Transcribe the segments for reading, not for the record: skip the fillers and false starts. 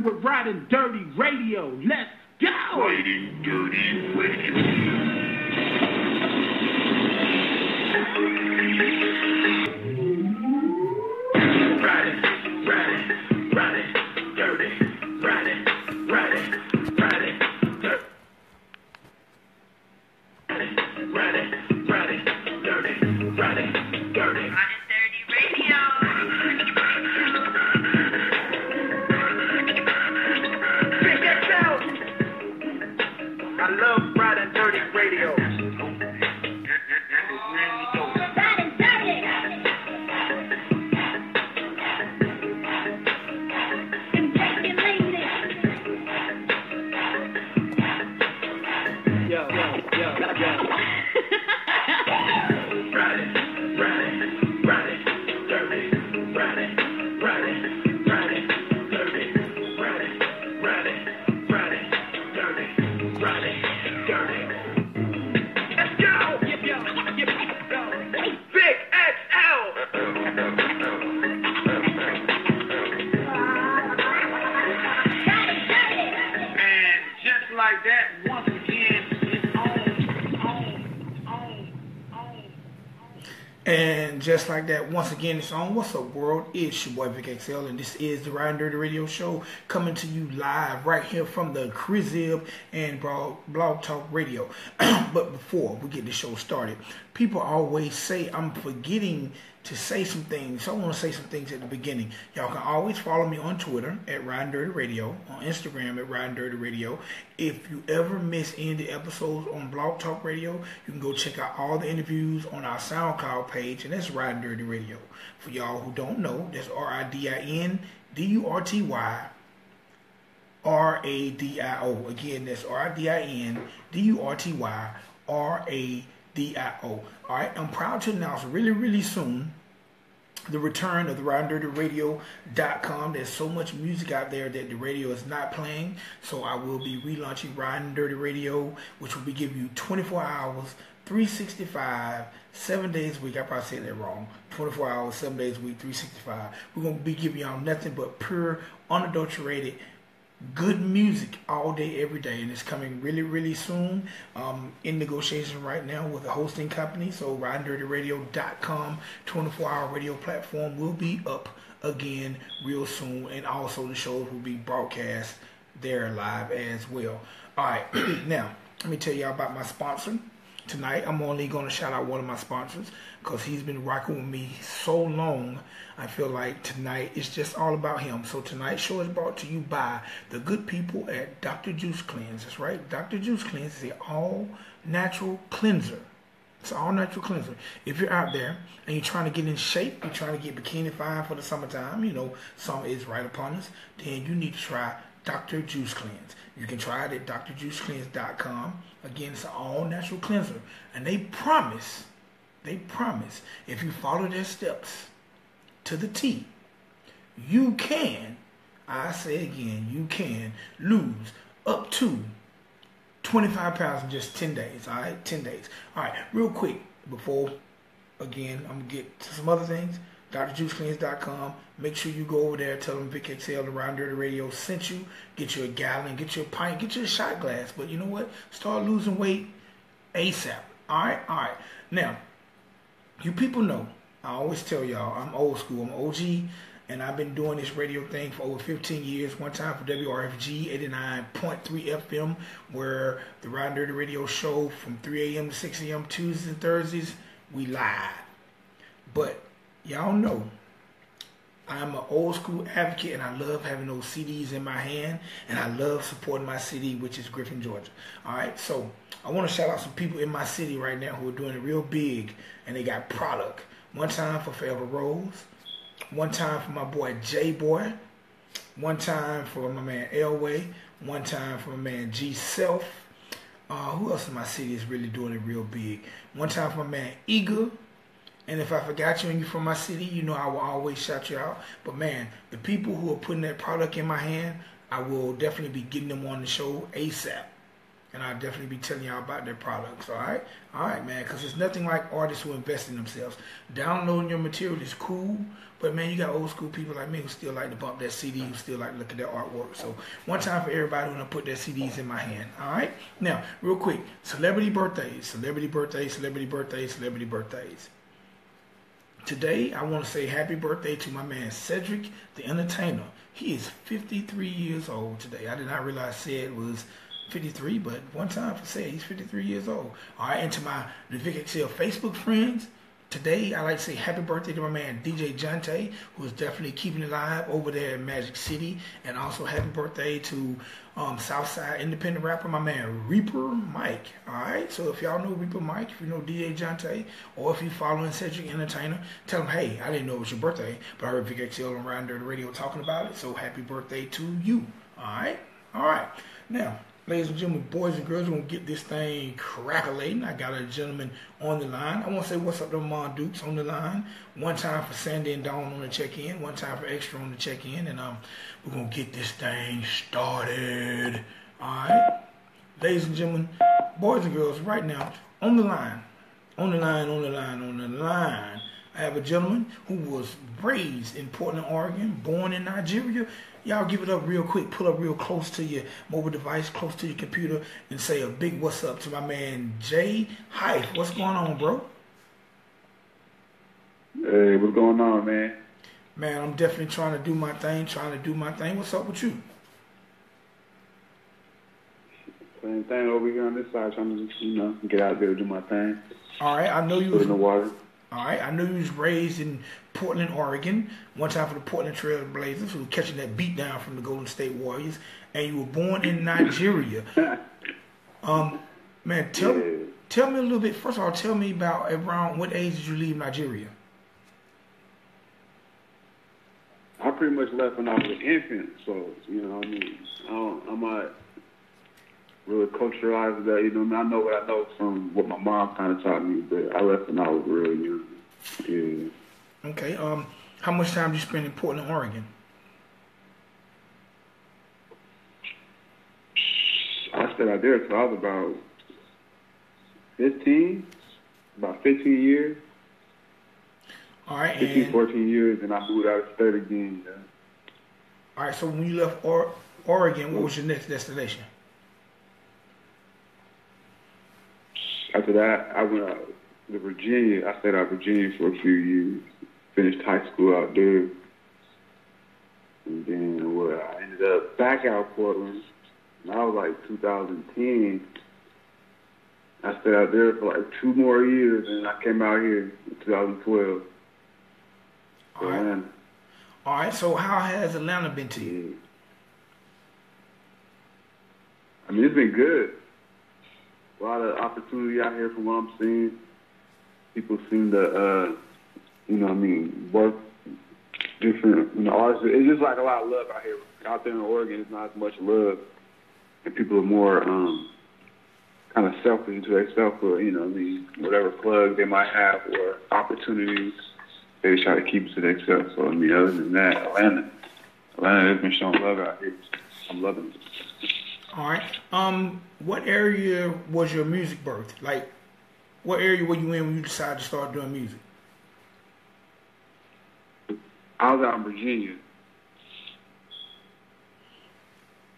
with Ridin Durty Radio. Let's go! Ridin Durty Radio. I love Ridin Durty Radio. Like that, once again, it's on. And just like that, once again, it's on. What's up, world? It's your boy Vic XL, and this is the Ridin Durty Radio Show coming to you live right here from the Crizib and Blog Talk Radio. But before we get the show started, people always say I'm forgetting to say some things, so I want to say some things at the beginning. Y'all can always follow me on Twitter at Ridin Durty Radio, on Instagram at Ridin Durty Radio. If you ever miss any of the episodes on Blog Talk Radio, you can go check out all the interviews on our SoundCloud page, and that's Ridin Durty Radio. For y'all who don't know, that's RIDIN DURTY RADIO. Again, that's RIDIN DURTY RADIO. Alright, I'm proud to announce really soon the return of the RidinDurtyRadio.com. There's so much music out there that the radio is not playing, so I will be relaunching Ridin Durty Radio, which will be giving you 24 hours, 365, 7 days a week. I probably said that wrong. 24 hours, 7 days a week, 365. We're going to be giving y'all nothing but pure, unadulterated, good music all day, every day, and it's coming really soon. In negotiation right now with a hosting company, so RidinDurtyRadio.com 24-hour radio platform will be up again real soon, and also the shows will be broadcast there live as well. Alright, now let me tell y'all about my sponsor. Tonight, I'm only going to shout out one of my sponsors because he's been rocking with me so long. I feel like tonight is just all about him. So tonight's show is brought to you by the good people at Dr. Juice Cleanse. That's right. Dr. Juice Cleanse is an all-natural cleanser. It's an all-natural cleanser. If you're out there and you're trying to get in shape, you're trying to get bikini fine for the summertime, you know, summer is right upon us, then you need to try Dr. Juice Cleanse. You can try it at drjuicecleanse.com. Again, it's an all-natural cleanser. And they promise, if you follow their steps to the T, you can, I say again, you can lose up to 25 pounds in just 10 days, all right? 10 days. All right, real quick, before, again, I'm going to get to some other things. drjuicecleanse.com. Make sure you go over there, tell them Vic XL, the Ridin Durty Radio sent you. Get you a gallon, get you a pint, get you a shot glass. But you know what? Start losing weight ASAP. All right. Now, you people know, I always tell y'all, I'm old school. I'm OG, and I've been doing this radio thing for over 15 years. One time for WRFG 89.3 FM, where the Ridin Durty Radio show from 3 a.m. to 6 a.m. Tuesdays and Thursdays, we live. But y'all know I'm an old school advocate, and I love having those CDs in my hand, and I love supporting my city, which is Griffin, Georgia. All right, so I want to shout out some people in my city right now who are doing it real big, and they got product. One time for Forever Rose, one time for my boy J-Boy, one time for my man Elway, one time for my man G-Self. Who else in my city is really doing it real big? One time for my man Eagle. And if I forgot you and you're from my city, you know I will always shout you out. But man, the people who are putting that product in my hand, I will definitely be getting them on the show ASAP. and I'll definitely be telling y'all about their products. All right, man. Because there's nothing like artists who invest in themselves. Downloading your material is cool, but man, you got old school people like me who still like to bump that CD, who still like to look at their artwork. So one time for everybody when I put their CDs in my hand. All right. Now, real quick, celebrity birthdays, celebrity birthdays, celebrity birthdays, celebrity birthdays. Today, I want to say happy birthday to my man Cedric, the entertainer. He is 53 years old today. I did not realize Ced was 53, but one time for Ced, he's 53 years old. All right, and to the Vic XL Facebook friends, today, I like to say happy birthday to my man DJ Jante, who is definitely keeping it alive over there in Magic City. And also happy birthday to Southside independent rapper, my man Reaper Mike. Alright, so if y'all know Reaper Mike, if you know DJ Jante, or if you following Cedric Entertainer, tell him, hey, I didn't know it was your birthday, but I heard Vic XL on Ridin Durty Radio talking about it, so happy birthday to you. Alright? Now, ladies and gentlemen, boys and girls, we're going to get this thing crackling. I got a gentleman on the line. I want to say what's up to Mon Dukes on the line. One time for Sandy and Dawn on the check-in. One time for Extra on the check-in. And we're going to get this thing started. All right? Ladies and gentlemen, boys and girls, right now, on the line, I have a gentleman who was raised in Portland, Oregon, born in Nigeria. Y'all give it up real quick. Pull up real close to your mobile device, close to your computer, and say a big what's up to my man J-Hyfe. What's going on, bro? Hey, what's going on, man? Man, I'm definitely trying to do my thing, What's up with you? Same thing over here on this side, trying to just, get out there and do my thing. All right, I know you was in the water. All right, I know you was raised in Portland, Oregon. One time for the Portland Trail Blazers, who were catching that beat down from the Golden State Warriors, and you were born in Nigeria. Man, tell me a little bit. First of all, tell me about around what age did you leave Nigeria? I pretty much left when I was an infant, so I'm not really culturalized that. I know what I know from what my mom kind of taught me, but I left when I was really young. Yeah. Okay. How much time did you spend in Portland, Oregon? I stayed out there until I was about 15 years. All right. 15, 14 years, and I moved out of state again. Yeah. All right. So when you left Oregon, what was your next destination? After that, I went out to Virginia. I stayed out in Virginia for a few years. Finished high school out there. And then I ended up back out Portland. And I was like 2010. I stayed out there for like 2 more years, and I came out here in 2012. All right. All right. So how has Atlanta been to you? I mean, it's been good. A lot of opportunity out here from what I'm seeing. People seem to, work different, artists. It's just like a lot of love out here. Out there in Oregon, it's not as much love. And people are more kind of selfish into themselves for, whatever plug they might have or opportunities, they try to keep it to themselves. So, other than that, Atlanta has been showing love out here. I'm loving it. All right. What area was your music birthed? Like, what area were you in when you decided to start doing music? I was out in Virginia.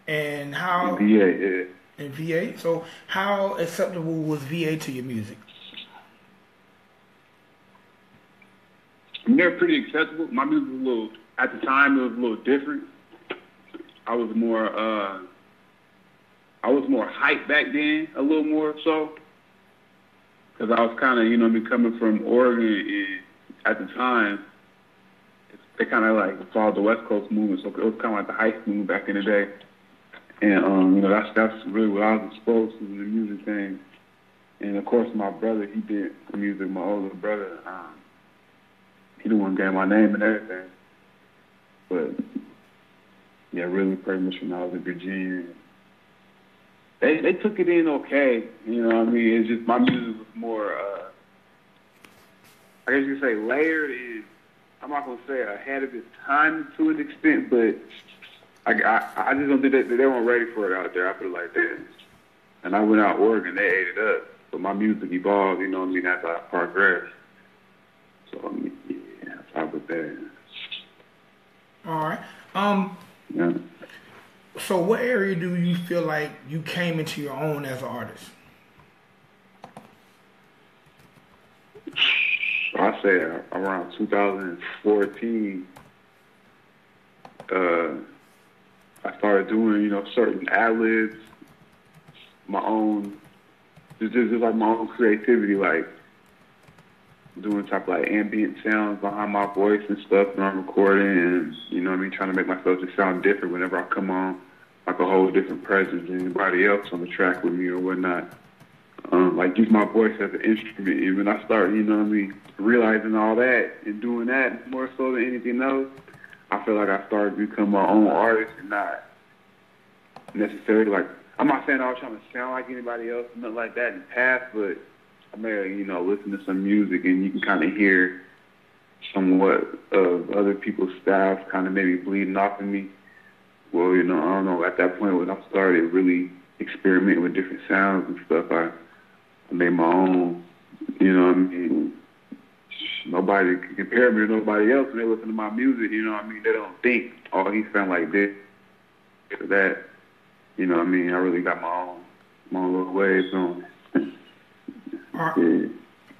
And how? In VA, yeah. In VA? So how acceptable was VA to your music? They're pretty acceptable. My music was at the time, it was a little different. I was more hyped back then, a little more so. Because I was kind of, coming from Oregon, and at the time, they kind of like followed the West Coast movement, so it was kind of like the hype movement back in the day. And, that's really what I was exposed to, the music thing. And, of course, my brother, he did music, my older brother. He the one gave my name and everything. But, yeah, really pretty much when I was in Virginia. They took it in okay, It's just my music was more, I guess you could say layered. I'm not going to say ahead of its time to an extent, but I just don't think they weren't ready for it out there. I put it like that. And I went out Oregon, they ate it up. So my music evolved, you know what I mean, as I progressed. So, I mean, yeah, that's how with that. All right. Yeah. So what area do you feel like you came into your own as an artist? I say around 2014, I started doing, you know, certain ad-libs, my own, just like my own creativity, like doing type of like ambient sounds behind my voice and stuff when I'm recording, and you know what I mean, trying to make myself just sound different whenever I come on, like a whole different presence than anybody else on the track with me or whatnot. Like use my voice as an instrument. And when I start, you know what I mean, realizing all that and doing that more so than anything else, I feel like I started to become my own artist and not necessarily like, I'm not saying I was trying to sound like anybody else, nothing like that in the past, but I may, you know, listen to some music and you can kind of hear somewhat of other people's styles kind of maybe bleeding off of me. Well, you know, I don't know, at that point when I started really experimenting with different sounds and stuff, I made my own, you know what I mean? Nobody can compare me to nobody else when they listen to my music, you know what I mean? They don't think, oh, he sound like this or that. You know what I mean? I really got my own little ways on it. All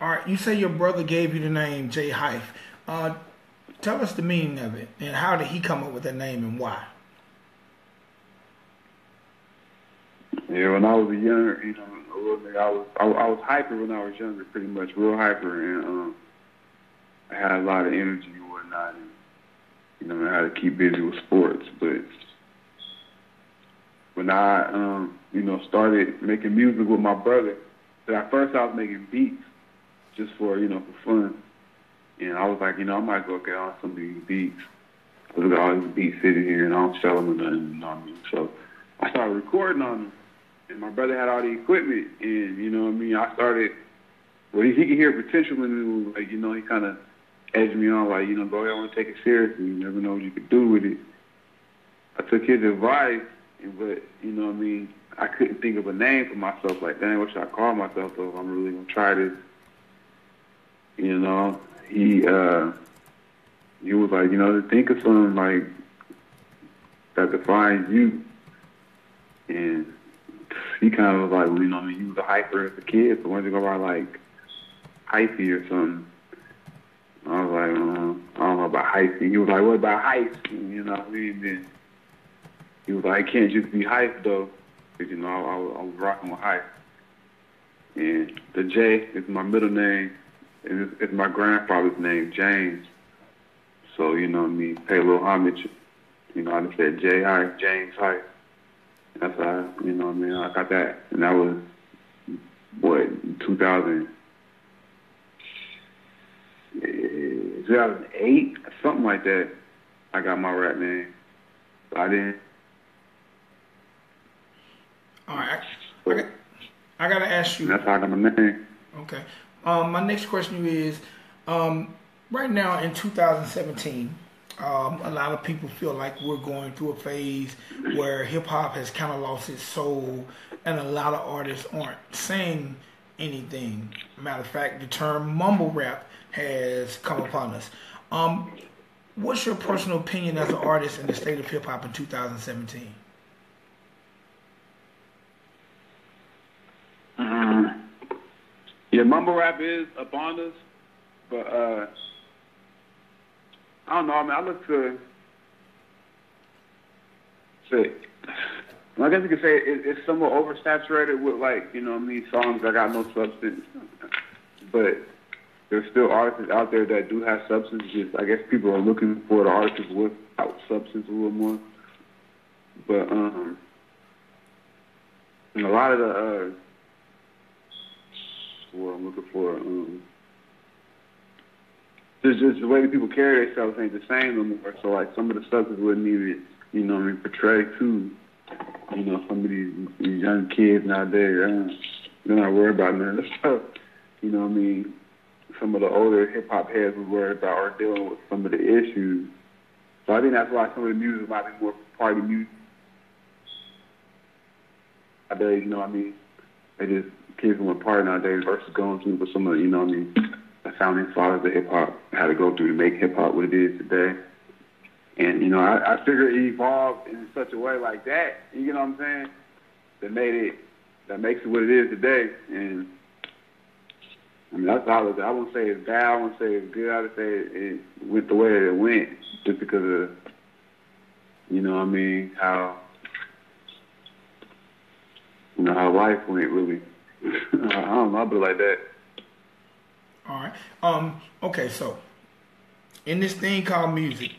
right. You say your brother gave you the name J-Hyfe. Tell us the meaning of it and how did he come up with that name and why? Yeah, when I was younger, you know, a little bit, I was hyper when I was younger, pretty much, real hyper, and I had a lot of energy and whatnot, and you know, I had to keep busy with sports. But when I, you know, started making music with my brother, at first I was making beats just for, you know, for fun, and I was like, you know, I might go get on some of these beats. I look at all these beats sitting here, and I don't sell them or nothing, you know what I mean? So I started recording on them. And my brother had all the equipment, and, you know what I mean, I started, well, he could hear potential in me, like, you know, he kind of edged me on, like, you know, go ahead, I want to take it seriously. You never know what you could do with it. I took his advice, but, you know what I mean, I couldn't think of a name for myself, like, dang, what should I call myself, though, if I'm really going to try this? You know, he was like, you know, think of something, like, that defines you, and he kind of was like, well, you know, I mean, he was a hyper as a kid, so why don't you go around like Hyphy or something? I was like, I don't know about Hyphy. He was like, what about Hype? You know what I mean? Then he was like, it can't just be Hype though, because, you know, I was rocking with Hype. And the J is my middle name, and it's my grandfather's name, James. So, you know what I mean, pay a little homage. You know, I just said J-Hyfe, James Hype. That's how, you know what I mean, I got that. And that was, what, 2008, something like that, I got my rap name. So I didn't. All right. I got to ask you. That's how I got my name. Okay. My next question is, right now in 2017, a lot of people feel like we're going through a phase where hip-hop has kind of lost its soul and a lot of artists aren't saying anything. Matter of fact, the term mumble rap has come upon us. What's your personal opinion as an artist in the state of hip-hop in 2017? Yeah, mumble rap is upon us, but I don't know. I mean, I look to say, I guess you could say it's somewhat oversaturated with, like, you know what I mean, songs that got no substance. But there's still artists out there that do have substance. Just, I guess people are looking for the artists without substance a little more. But and a lot of the what I'm looking for, just the way that people carry themselves ain't the same no more. So, like, some of the stuff that wouldn't even, you know what I mean, portray to, you know, some of these young kids nowadays. They're not worried about none of this stuff. You know what I mean? Some of the older hip-hop heads were worried about or dealing with some of the issues. So I think that's why some of the music might be more party music nowadays, you know what I mean? they just kids want to party nowadays versus going through what some of the founding fathers of hip hop had to go through to make hip hop what it is today. And I figure it evolved in such a way like that. You know what I'm saying? That makes it what it is today. And I mean, that's how I won't say it's bad. I won't say it's good. I would say it went the way that it went, just because of how life went, really. I don't know, but like that. All right. Okay, so in this thing called music,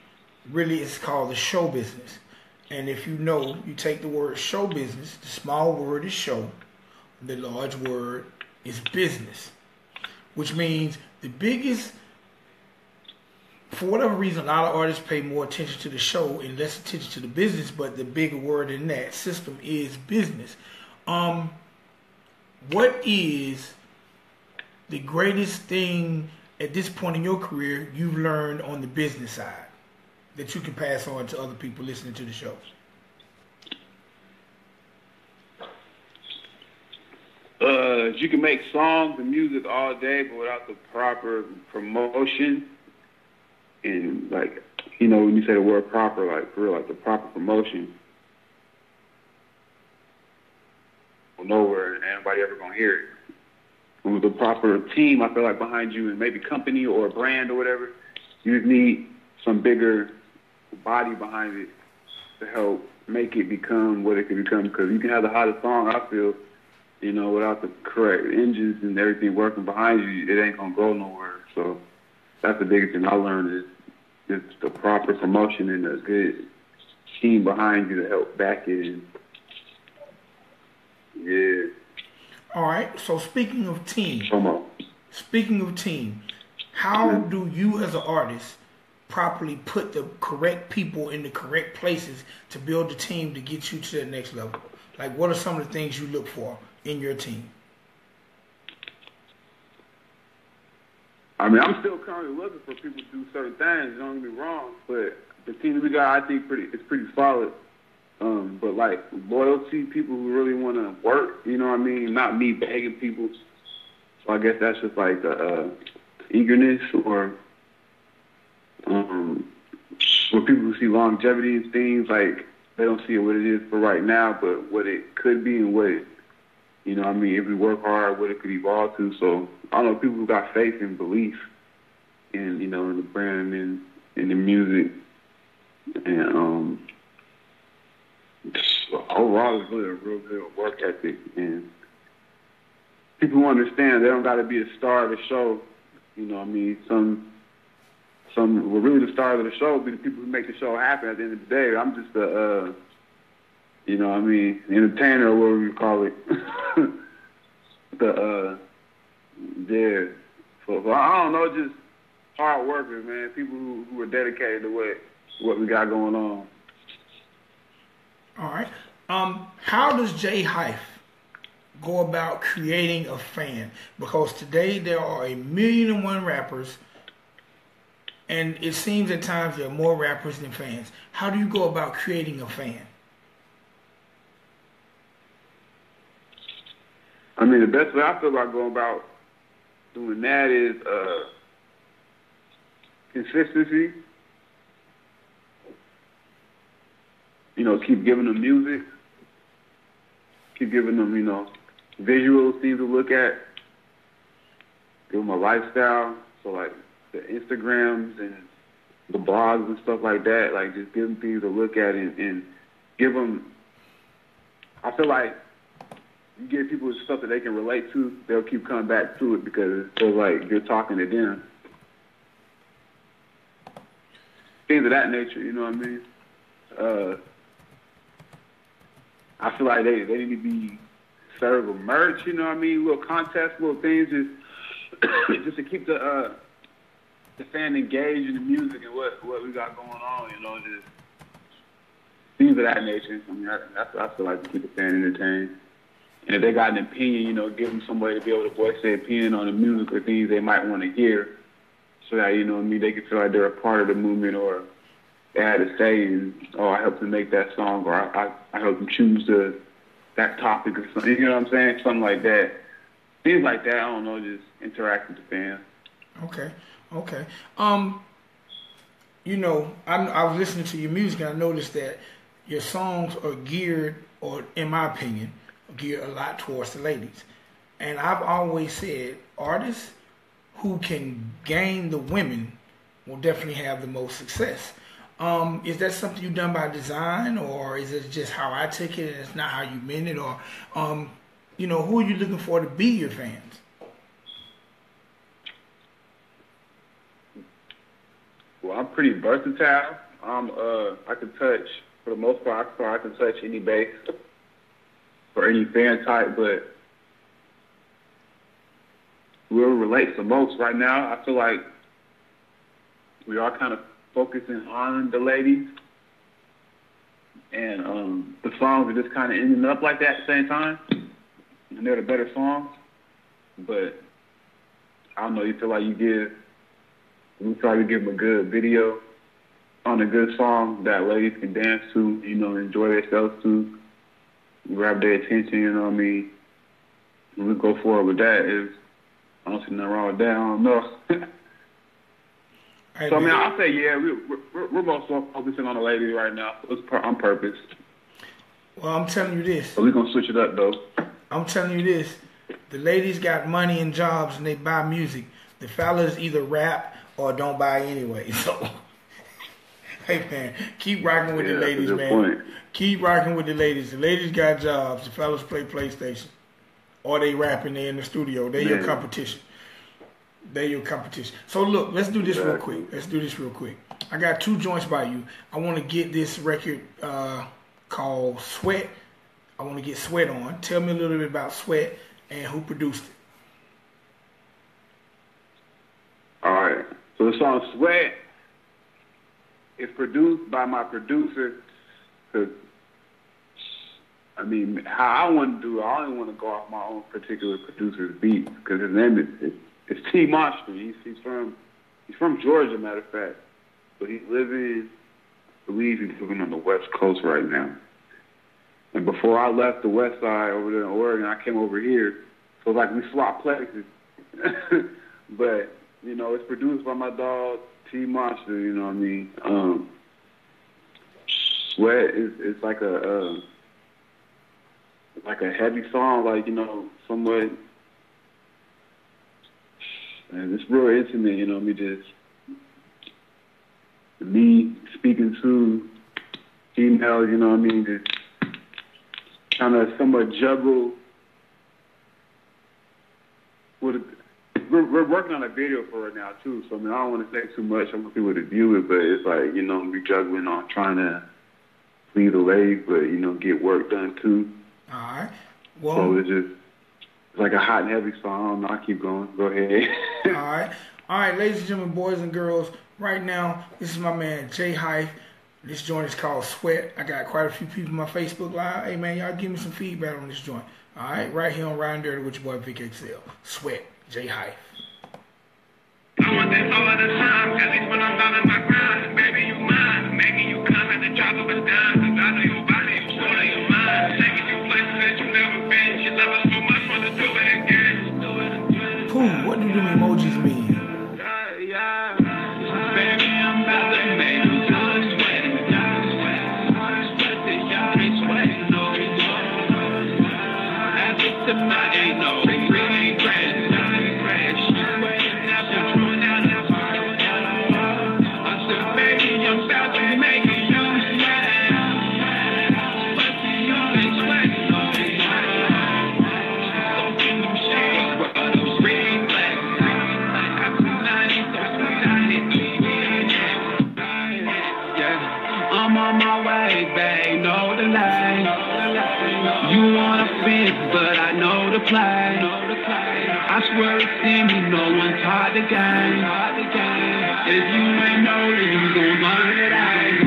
really it's called the show business. And if you know, you take the word show business, the small word is show, the large word is business, which means the biggest, for whatever reason, a lot of artists pay more attention to the show and less attention to the business, but the bigger word in that system is business. What is the greatest thing at this point in your career you've learned on the business side that you can pass on to other people listening to the show? You can make songs and music all day, but without the proper promotion and, like, when you say the word proper, like, for real, like the proper promotion, nowhere and anybody ever gonna hear it. And with the proper team, I feel like, behind you, and maybe company or a brand or whatever, you just need some bigger body behind it to help make it become what it can become. Because you can have the hottest song, I feel, without the correct engines and everything working behind you, it ain't gonna go nowhere. So that's the biggest thing I learned, is the proper promotion and a good team behind you to help back it. Yeah. All right. So speaking of team, how do you as an artist properly put the correct people in the correct places to build a team to get you to the next level? Like, what are some of the things you look for in your team? I mean, I'm still currently looking for people to do certain things. Don't get me wrong, but the team that we got, I think, it's pretty solid. But like loyalty, people who really want to work, not me begging people. So I guess that's just like eagerness, or for people who see longevity in things, like they don't see what it is for right now, but what it could be and what it, if we work hard, what it could evolve to. So I don't know, people who got faith and belief in, in the brand and in the music, and overall, it's really a real good work ethic, and people who understand they don't got to be the star of the show. Some well, really the star of the show be the people who make the show happen. At the end of the day, I'm just the, entertainer, or whatever you call it. So I don't know, just hard workers, man. People who are dedicated to what we got going on. All right. How does J-Hyfe go about creating a fan? Because today there are 1,000,001 rappers, and it seems at times there are more rappers than fans. How do you go about creating a fan? I mean, the best way I feel about going about doing that is consistency. Keep giving them music. Keep giving them, visuals, things to look at. Give them a lifestyle. So, like, the Instagrams and the blogs and stuff like that, like, just give them things to look at and give them, I feel like you give people stuff that they can relate to, they'll keep coming back to it because it feels like you're talking to them. Things of that nature, you know what I mean? I feel like they need to be served with merch, you know what I mean? Little contests, little things, just to keep the fan engaged in the music and what we got going on, just things of that nature. I mean, that's what I feel like, to keep the fan entertained. And if they got an opinion, give them some way to be able to voice their opinion on the music or things they might want to hear, so that, they can feel like they're a part of the movement, or they had to say, and I helped them make that song, or I helped them choose the that topic or something. You know what I'm saying? Something like that. Things like that. I don't know. Just interact with the fans. Okay. You know, I was listening to your music and I noticed that your songs are geared, or in my opinion, geared a lot towards the ladies. And I've always said artists who can gain the women will definitely have the most success. Is that something you've done by design, or is it just how I took it and it's not how you meant it? Or, you know, who are you looking for to be your fans? Well, I'm pretty versatile. I can touch, for the most part, I can touch any base or any fan type, but whoever relates the most right now, I feel like we are kind of focusing on the ladies, and the songs are just kind of ending up like that at the same time, and they're the better songs, but I don't know, you feel like you give them a good video on a good song that ladies can dance to, you know, enjoy themselves to, grab their attention, you know what I mean? And we go forward with that. I don't see nothing wrong with that. I don't know. So, I mean, I'll say, yeah, we're most focusing on the ladies right now. It's on purpose. Well, I'm telling you this. But we're going to switch it up, though. I'm telling you this. The ladies got money and jobs and they buy music. The fellas either rap or don't buy anyway. So, hey, man, keep rocking with the ladies, man. Point. Keep rocking with the ladies. The ladies got jobs. The fellas play PlayStation. Or they rapping, they in the studio. They're your competition. They're your competition. So, look, let's do this real quick. I got 2 joints by you. I want to get this record called Sweat. I want to get Sweat on. Tell me a little bit about Sweat and who produced it. All right. So the song Sweat is produced by my producer. Cause, I mean, how I want to do it, I only want to go off my own particular producer's beats because his name is T Monster. He's from Georgia, matter of fact. But I believe he's living on the West Coast right now. And before I left the West Side over there in Oregon, I came over here. So like we swapped places. But, you know, it's produced by my dog, T Monster, you know what I mean? Sweat is like a heavy song, like, you know, somewhat, and it's real intimate, you know, me speaking to females, you know what I mean, just kind of somewhat juggle. We're working on a video for it now, too, so, I mean, I don't want to say too much. I want people to view it, but it's like, you know, we juggling on trying to please the ladies, but, you know, get work done, too. All right. Well, so it's like a hot and heavy song. I don't know. I'll keep going. Go ahead. All right, ladies and gentlemen, boys and girls, right now, this is my man, J-Hyfe. This joint is called Sweat. I got quite a few people on my Facebook Live. Hey, man, y'all give me some feedback on this joint. All right, right here on Ridin Durty with your boy, Vic XL. Sweat, J-Hyfe. I want that all the time, at least when I'm down in my grind. Baby, you mine, making you come at the drop of a dime. Cause I know your body, you sure that you mine. Taking you places that you never been. You love us so much, want to do it again. Pooh, what do them emojis mean? Yeah. Baby, I'm about to make you sweat. Sweat till y'all ain't sweating no more. After tonight, ain't no regret. Play. I swear it's in me, no one's hard to gain. If you ain't know, then you gon' learn it out.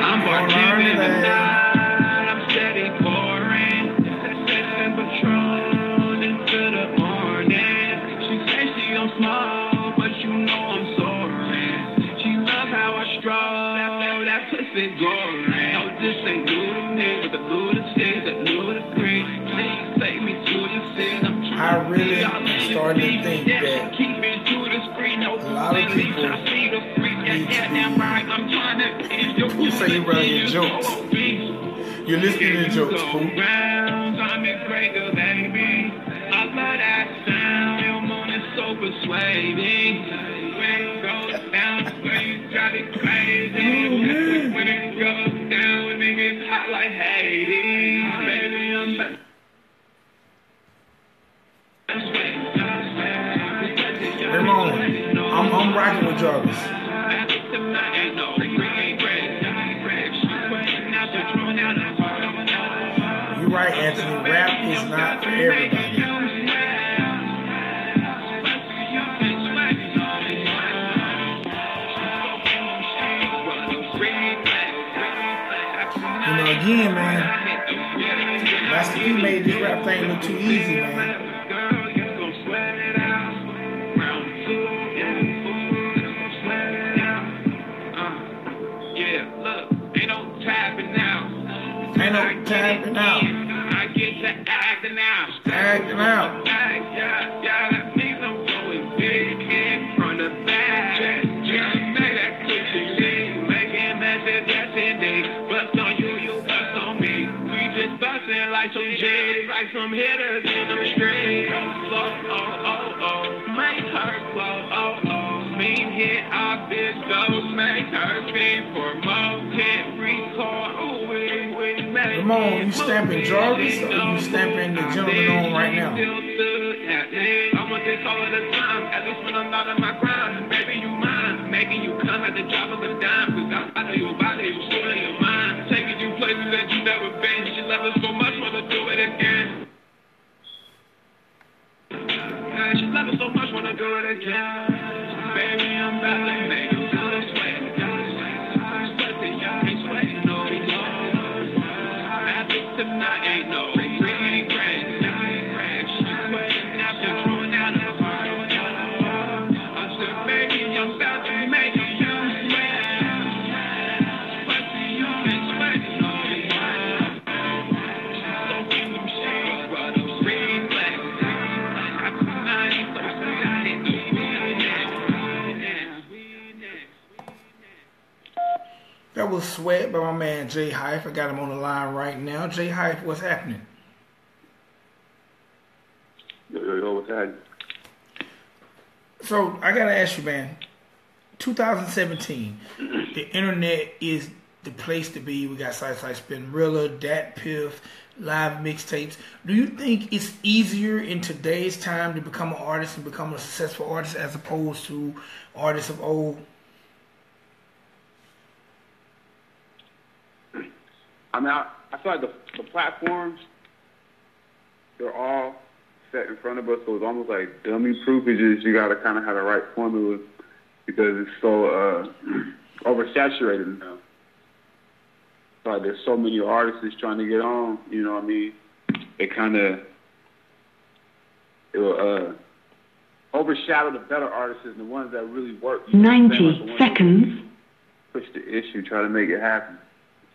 I'm bartending in the night, I'm steady pouring. Sexing Patron into the morning. She say she don't smoke, but you know I'm soaring. She love how I stroll, that pussy goring. No, this ain't new to me, but the blue to six, that new to three. starting to think that a lot of people need to be. Who say you rather get jokes? You're listening to jokes, fool. Ramon, I'm rocking with Jarvis. You're right, Anthony. Rap is not for everybody. You know, again, man, Master P made this rap thing look too easy, man. Ain't no tapping out. I get to acting out. Acting out. Means I'm going big in front of back. Just make that click to making messes, yes indeed. Bust on you, you bust on me. We just bustin' like some J's, like some hitters in the street. Make her flow, mean hit off this ghost, make her scream for more, hit record, Ramon, you stamping Jarvis or you stamping the gentleman on right now? I want this all of the time, at least when I'm not on my grind. Baby, you mine, making you come at the drop of a dime. Cause I know your body, you stealing your mind. Taking you places that you never been. She loves us so much, wanna do it again. She loves us so much, wanna do it again. Baby, I'm about to make you feel this way. Tonight ain't no regret. Now just throwing out the heart. I'm still making, I'm about to make you sweat. But you been sweating all the time. So in them shades, but I'm regret. I ain't so sweet, I ain't no That was Sweat by my man J-Hyfe. I got him on the line right now. J-Hyfe, what's happening? Yo, what's happening? So, I got to ask you, man. 2017, the internet is the place to be. We got sites like Spinrilla, Dat Piff, live mixtapes. Do you think it's easier in today's time to become an artist and become a successful artist as opposed to artists of old? I mean, I feel like the platforms, they're all set in front of us, so it's almost like dummy proof. It's just you got to kind of have the right formula because it's so oversaturated now. It's like there's so many artists trying to get on, you know what I mean? It will overshadow the better artists and the ones that really work. 90 seconds. Push the issue, try to make it happen.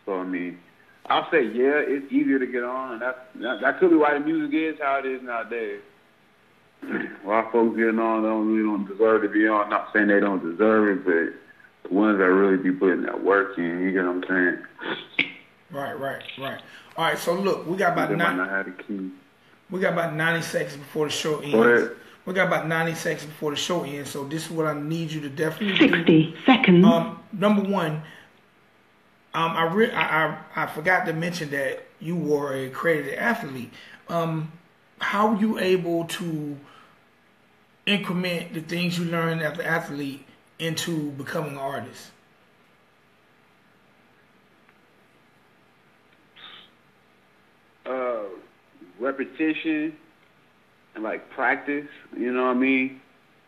So, I mean, I'll say, yeah, it's easier to get on, and that could be why the music is how it is nowadays. Why folks getting on don't deserve to be on. Not saying they don't deserve it, but the ones that really be putting that work in, you get what I'm saying? Right. All right, so look, we got about 90 seconds before the show ends. Go ahead. We got about 90 seconds before the show ends, so this is what I need you to definitely do. 60 seconds. Number one, I forgot to mention that you were a accredited athlete. How were you able to increment the things you learned as an athlete into becoming an artist? Repetition and like practice, you know what I mean?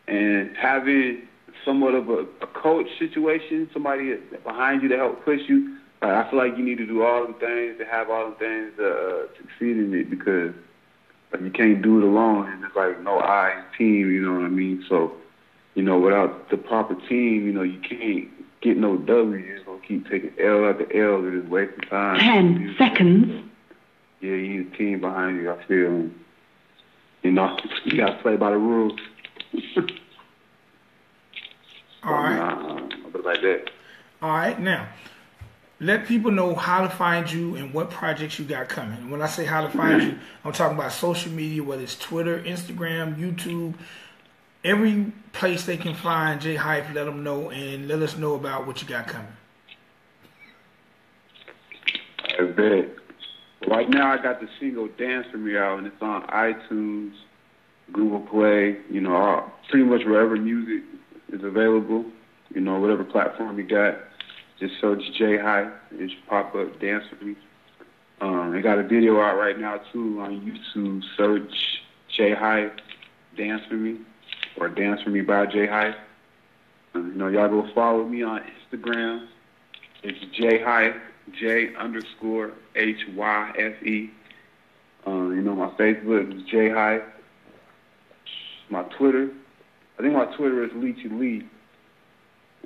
And having somewhat of a coach situation, somebody behind you to help push you. I feel like you need to do all them things to have all them things to succeed in it because you can't do it alone. And it's like no team, you know what I mean? So, without the proper team, you can't get no W. You're just going to keep taking L after L and just wasting time. 10 seconds. Yeah, you need a team behind you, I feel. You know, you got to play by the rules. All right. A bit like that. All right. Now, let people know how to find you and what projects you got coming. And when I say how to find you, I'm talking about social media, whether it's Twitter, Instagram, YouTube, every place they can find J-Hyfe, let them know and let us know about what you got coming. I bet. Right now, I got the single "Dance for Me" out, and it's on iTunes, Google Play. You know, pretty much wherever music is available. You know, whatever platform you got, just search J-Hyfe. It should pop up. "Dance for Me." I got a video out right now too on YouTube. Search J-Hyfe, "Dance for Me," or "Dance for Me" by J-Hyfe. You know, y'all go follow me on Instagram. It's J-Hyfe. J_HYFE. You know, my Facebook is J-Hyfe. My Twitter, I think my Twitter is Leechy Lee.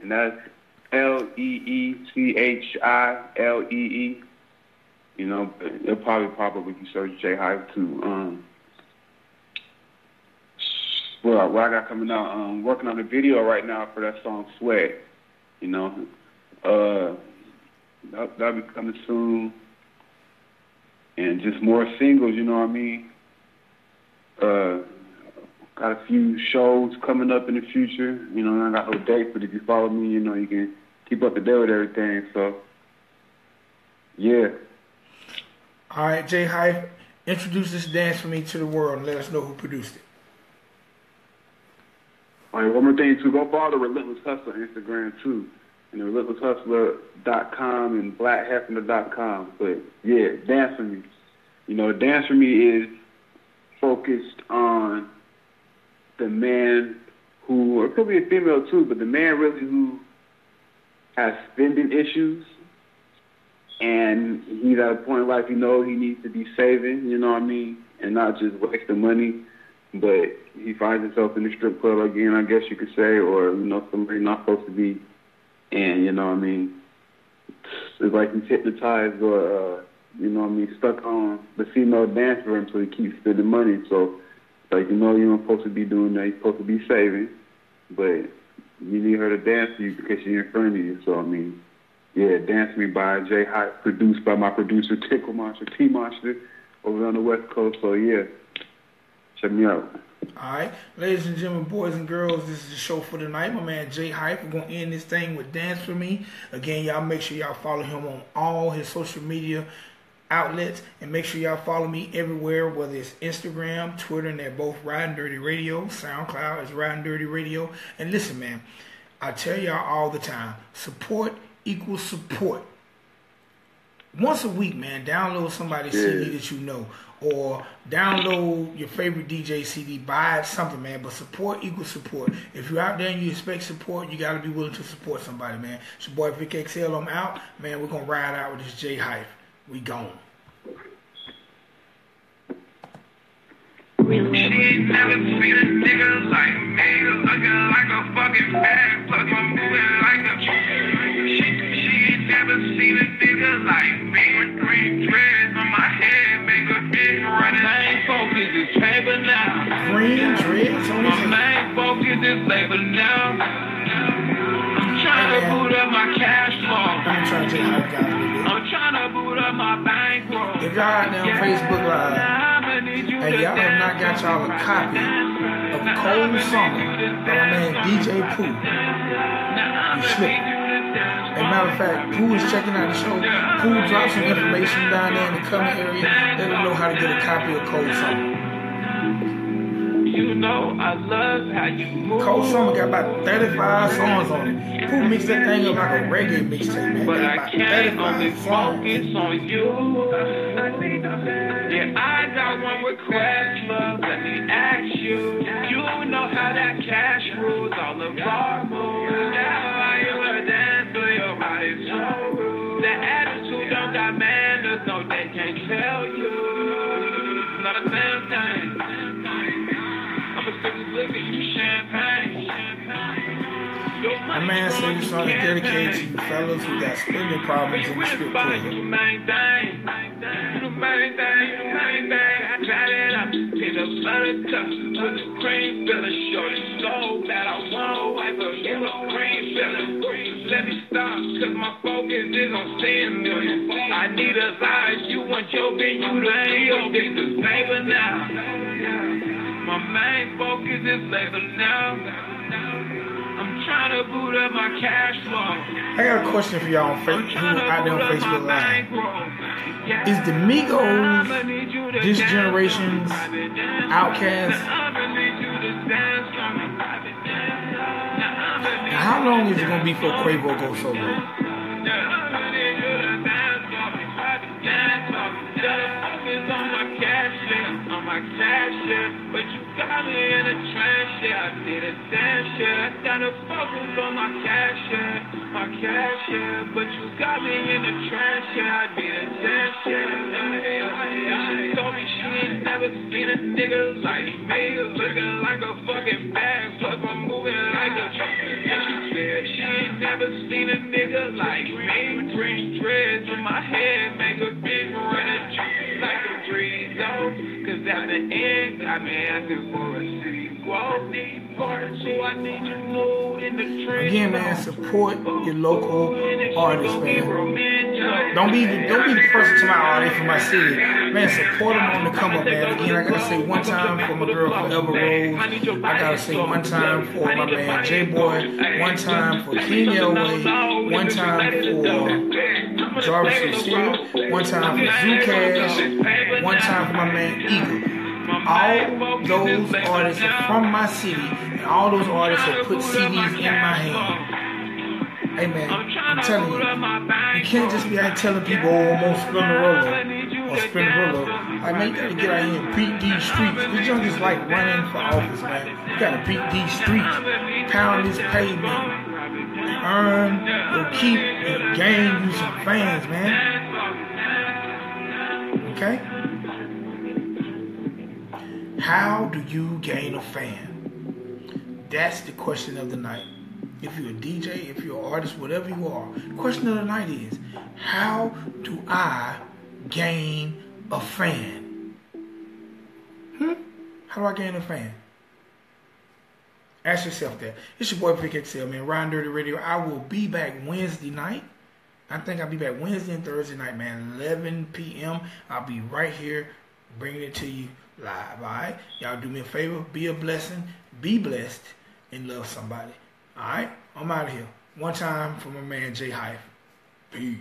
And that's LEECHILEE. You know, it'll probably pop up if you search J-Hyfe too. What I got coming out, I'm working on a video right now for that song "Sweat." You know, that'll be coming soon, and just more singles. You know what I mean? Got a few shows coming up in the future. You know, I got no date, but if you follow me, you know you can keep up to date with everything. So, yeah. All right, J-Hyfe, introduce this "Dance for Me" to the world and let us know who produced it. All right, one more thing too. Go follow the Relentless Hustler on Instagram too. And relentlesshustler.com and blackhefner.com. But yeah, "Dance for Me." You know, "Dance for Me" is focused on the man who, or it could be a female too, but the man really who has spending issues, and he's at a point in life, you know, he needs to be saving, you know what I mean, and not just wasting money. But he finds himself in the strip club again, I guess you could say, or, you know, somebody not supposed to be. And, you know what I mean, it's like he's hypnotized or, you know what I mean, stuck on the female dancer until he keeps spending money. So, like, you know, you're not supposed to be doing that. You're supposed to be saving. But you need her to dance for you because she's in front of you. So, I mean, yeah, "Dance for Me" by J-Hyfe, produced by my producer, Tickle Monster, T-Monster, over on the West Coast. So, yeah, check me out. All right, ladies and gentlemen, boys and girls, this is the show for tonight. My man J-Hyfe. We're going to end this thing with "Dance for Me." Again, y'all make sure y'all follow him on all his social media outlets, and make sure y'all follow me everywhere, whether it's Instagram, Twitter, and they're both Ridin Durty Radio. SoundCloud is Ridin Durty Radio. And listen, man, I tell y'all all the time, support equals support. Once a week, man, download somebody's CD that you know, or download your favorite DJ CD, buy something, man. But support equals support. If you're out there and you expect support, you got to be willing to support somebody, man. It's your boy Vic XL. I'm out, man. We're going to ride out with this J-Hyfe. We gone. She ain't never seen a nigga like me, looking like a fucking bag, fucking moving like a She ain't never seen a nigga like me, with green dreads on my head, make a bitch running. My main focus is paper now. Green dreads on his My main focus is labor now. I'm trying to boot up my cash flow. I'm trying to tell you how it got a little bit. I'm trying to boot up my bankroll. If y'all out there on Facebook Live, and y'all have not got y'all a copy of Cold Summer by my man DJ Pooh, you slipped. As a matter of fact, Pooh is checking out the show. Pooh dropped some information down there in the comment area. Let them know how to get a copy of Cold Summer. You know I love how you move. Cold Summer got about 35 songs on it. Pooh mixed that thing up like a reggae mixtape, man. But Got I about can't only 35 songs. focus on you. Yeah, I got one request, love. Let me ask you. You know how that cash rules all of our moves. Now why you a dancer, your body's so rude. The attitude don't got manners, no they can't tell you. Not a damn thing. I'ma still look at you champagne. My man said this song is dedicated to you fellas who got spending problems in the strip club. You main thing. I tried it up. a buttercup with a cream filling. Shorty so bad I wanna wipe her with a cream filling. Let me stop, cause my focus is on seeing millions. I need a life, you want your bitch, you the ain't get the paper now. My main focus is labor now. I'm trying to boot up my cash flow. I got a question for y'all on Facebook, out there on Facebook Live. Is the Migos this generation's outcast? Now, how long is it going to be before Quavo goes solo? On my cash shit, but you got me in a trance shit. I did a damn shit. I gotta focus on my cash shit, but you got me in a trance shit. I did a damn shit. She told me she ain't never seen a nigga like me, looking like a fucking bag, plus I'm moving like a truck. And she said she ain't never seen a nigga like me. Green dreads in my head, make a bitch run a like a breeze, though. Cause at the end, I been asking for a city quote. So I need you know in the tree. Again, man, support your local artists, man. Don't be the person to my artist from my city. Man, support them on the come up, man. Again, I gotta say one time for my girl Forever Rose. I gotta say one time for my man J-Boy. One time for King Elway. One time for Jarvis Lucille. One time for Zoocash. One time for my man Eagle. All those artists are from my city, and all those artists have put CDs in my hand. Hey man, I'm telling you, you can't just be out telling people, oh, I'm gonna spin the roller or spin the roller. I mean, you gotta get out here and beat these streets. This junk is like running for office, man. You gotta beat these streets, pound this pavement, earn, or keep, and gain you some fans, man. Okay? How do you gain a fan? That's the question of the night. If you're a DJ, if you're an artist, whatever you are, the question of the night is, how do I gain a fan? How do I gain a fan? Ask yourself that. It's your boy Pick XL, man. Ridin Durty Radio. I will be back Wednesday night. I think I'll be back Wednesday and Thursday night, man. 11 p.m. I'll be right here bringing it to you live, all right? Y'all do me a favor. Be a blessing. Be blessed. And love somebody. All right? I'm out of here. One time for my man J-Hyfe. Peace.